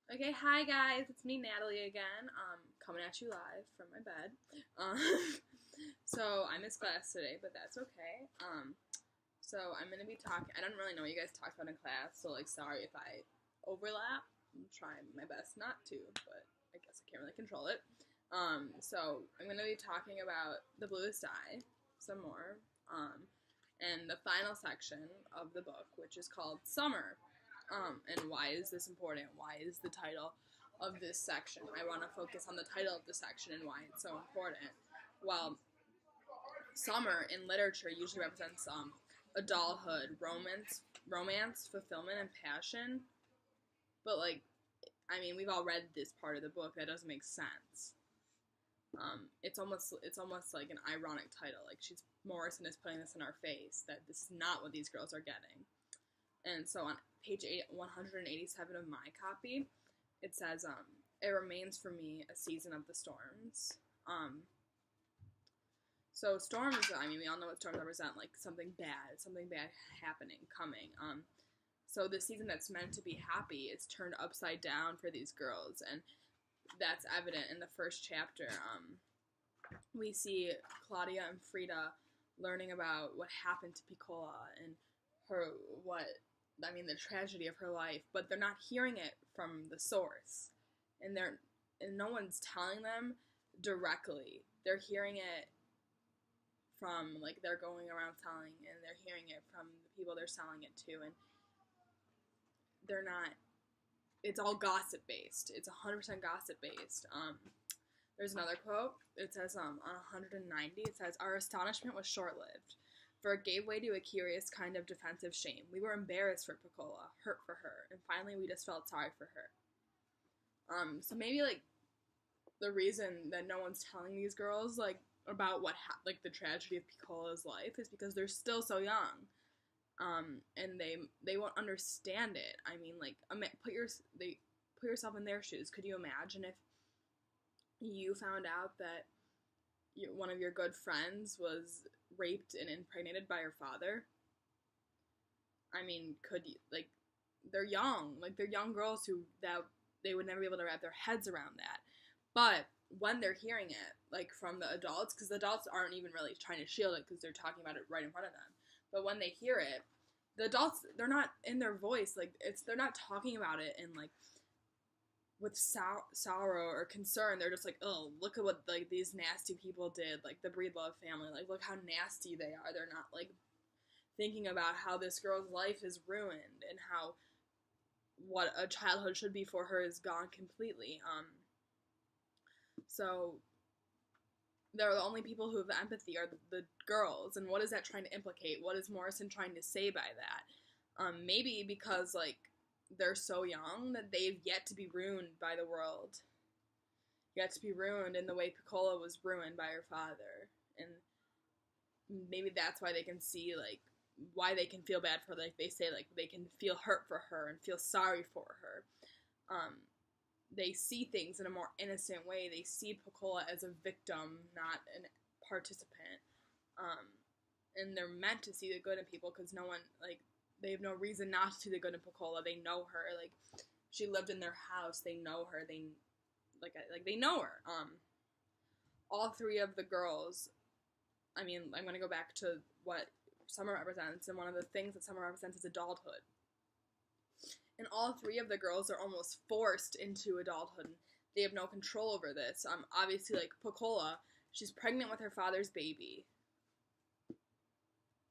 Okay, hi guys, it's me, Natalie, again, coming at you live from my bed. Um, so I missed class today, but that's okay. So I'm gonna be talking. I don't really know what you guys talked about in class, so sorry if I overlap. I'm trying my best not to, but I guess I can't really control it. So I'm gonna be talking about the bluest eye some more, and the final section of the book, which is called Summer. And why is this important? Why is the title of this section? I want to focus on the title of the section and why it's so important. Well, summer in literature usually represents adulthood, romance, fulfillment, and passion. But we've all read this part of the book. That doesn't make sense. It's almost like an ironic title. Like Morrison is putting this in our face that this is not what these girls are getting. And so on page 187 of my copy, it says, it remains for me a season of the storms. So storms, we all know what storms represent, like something bad happening, coming. So the season that's meant to be happy is turned upside down for these girls, and that's evident in the first chapter. We see Claudia and Frida learning about what happened to Piccola and the tragedy of her life, but they're not hearing it from the source, and no one's telling them directly. They're hearing it from, they're going around telling, and they're hearing it from the people they're selling it to, and they're not, it's all gossip based. It's 100% gossip based. There's another quote. It says, on 190, it says, "Our astonishment was short-lived, for it gave way to a curious kind of defensive shame. We were embarrassed for Piccola, hurt for her, and finally we just felt sorry for her." So maybe, the reason that no one's telling these girls, about the tragedy of Piccola's life is because they're still so young. And they won't understand it. Put yourself in their shoes. Could you imagine if you found out that one of your good friends was raped and impregnated by your father? Could you, they're young. They're young girls that they would never be able to wrap their heads around that. But when they're hearing it, from the adults, because the adults aren't even really trying to shield it because they're talking about it right in front of them. But when they hear it, the adults, they're not in their voice. They're not talking about it in, with sorrow or concern. They're just oh, look at what, these nasty people did, the Breedlove family. Look how nasty they are. They're not, thinking about how this girl's life is ruined and how what a childhood should be for her is gone completely. So they're the only people who have empathy are the girls, and what is that trying to implicate? What is Morrison trying to say by that? Maybe because, they're so young that they've yet to be ruined by the world. Yet to be ruined in the way Piccola was ruined by her father. And maybe that's why they can see, why they can feel bad for her. They say, they can feel hurt for her and feel sorry for her. They see things in a more innocent way. They see Piccola as a victim, not a participant. And they're meant to see the good in people because no one, they have no reason not to see the good in Piccola. They know her. She lived in their house. They know her. They know her. All three of the girls, I'm going to go back to what summer represents, and one of the things that summer represents is adulthood. And all three of the girls are almost forced into adulthood. They have no control over this. Obviously, Piccola, she's pregnant with her father's baby.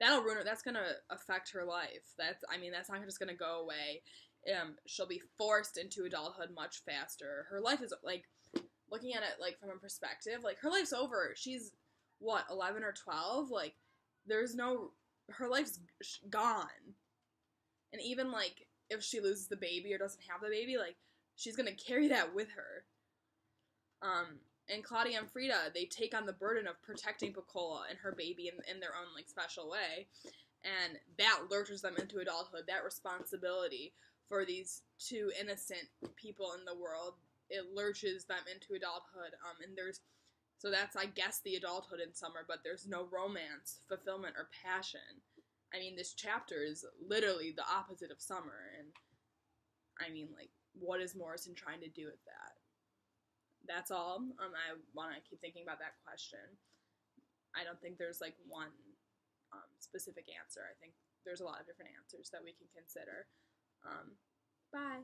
That'll ruin her. That's gonna affect her life. That's not just gonna go away. She'll be forced into adulthood much faster. Her life is, looking at it, from a perspective, her life's over. She's, 11 or 12? Her life's gone. And even, if she loses the baby or doesn't have the baby, she's gonna carry that with her. And Claudia and Frida, they take on the burden of protecting Piccola and her baby in their own, special way. And that lurches them into adulthood. That responsibility for these two innocent people in the world, it lurches them into adulthood. So that's, I guess, the adulthood in summer, but there's no romance, fulfillment, or passion. This chapter is literally the opposite of summer, and what is Morrison trying to do with that? That's all. I want to keep thinking about that question. I don't think there's like one specific answer. I think there's a lot of different answers that we can consider. Bye.